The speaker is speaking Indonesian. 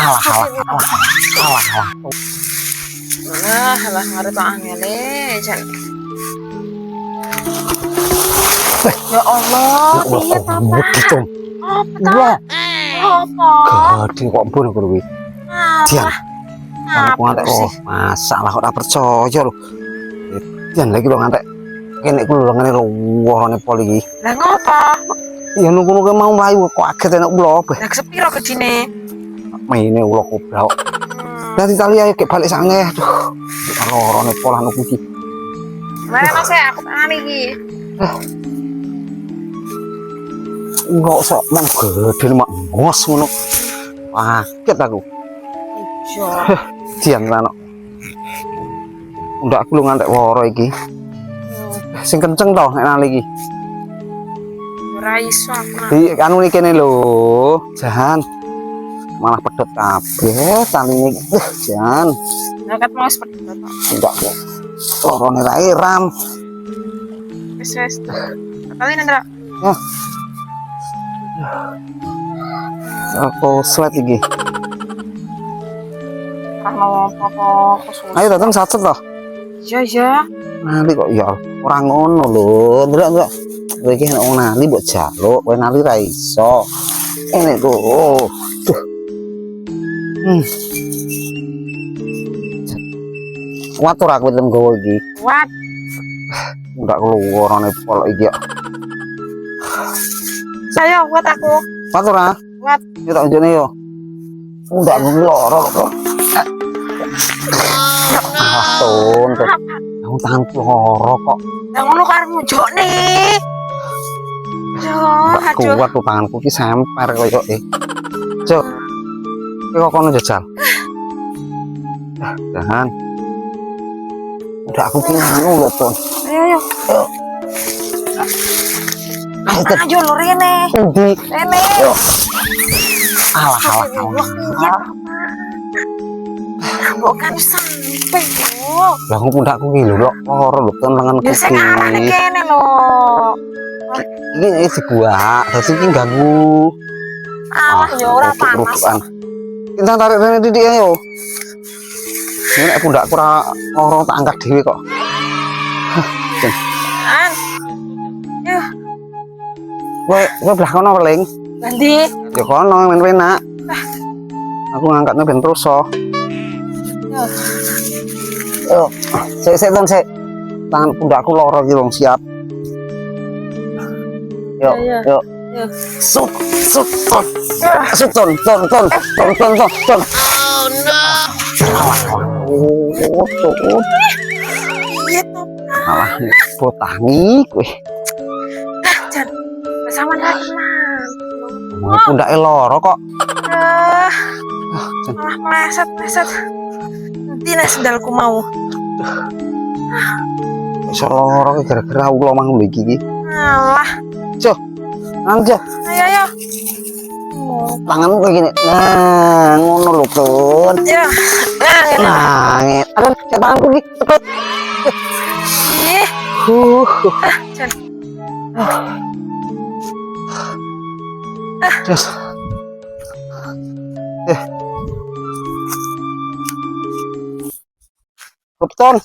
Alah, alah, alah, alah, alah. Alah, ngarep angele, Jan. Ya Allah, piye ta, Pak? Gitu. Apa ta? Wah, Apa? gede kok buru kuwi. Dian, Alah, aku ngantek apa sih? masalah kok ora percaya lho. Dian lagi lho ngantek. Kene ku lho ngene lho warane pol iki. Lah ngopo? Ya nunggu-nunggu mau mlayu kok aget enak ulo apa. Lah sepiro gedine? Maine ulo kobra. Dadi tali ae kek balik sange. Aduh. Lorone pol anu iki. Mare Mas, aku tangani iki. Enggak usah mang gede mak ngos ngono. Kaget aku. Ijo. Dian lan. Ndak aku lu ngantek loro iki. Sing kenceng to nek nali iki. Ora iso aku. Di anu iki kene lho. Jan. Malah pedot kabeh taline iki. Jan. Nek mau seperti to. Enggak kok. Lorone ra iram. Wis. Kali Nandra. Nah. Aku sweat iki. Kalau apa kesusu. Ayo datang satu toh. Iya. Nali kok ya ora ngono lho. Ndelok. Kowe iki nek wong nali mbok jaluk, kowe nali ra iso. Ngene kok. Duh. Watur aku tem gowo iki. Kuat. Ndak keluarane pol iki ya. Saya kuat aku. Watur ah. Kuat. Yo tak njene yo. Ndak loro kok. Ah, ton. Aku tanganku loro kok. Lah ngono karo mujokne. Yo, aduh. Kuat tuh tanganku ki semper koyo Cuk. Kowe kok kono jajal. Jangan. Udah aku ki anu lho, Ton. Ayo. Ayo lho rene. Endi? Rene. Alah. Bukan sampai yo. Lah aku pundakku ki lho, loro lho Ton lenganku Ya sing arane ki. kene lho. Iki dibuak, dadi ki ganggu. Alah yo ora panas. Kita tarik rene titik ayo. Ini nek pundakku ora loro tak angkat dhewe kok. An. Yo, Kowe belah kono paling. Bandi. Ya kono men penak. Aku ngangkatnya ben terus so. Yo. Sik Ton sik. Tangan pundakku loro iki wong siap. Yo. Yo. Sut Ton. Ton. Oh no. Oh. Iya toh. Alah, botangi kowe. Jan. Sama lagi man. Pundake loro kok. Malah meleset. Nanti nek sendalku mau. Iso loro gara-gara ulo mang lho iki. Alah. Cuk. Anja. Ayo. Tanganmu kayak gini. Nah, ngono lho, Ton. Ya. Nah, ada tanganku iki cepet. Ih. Jan. Terus. Ton.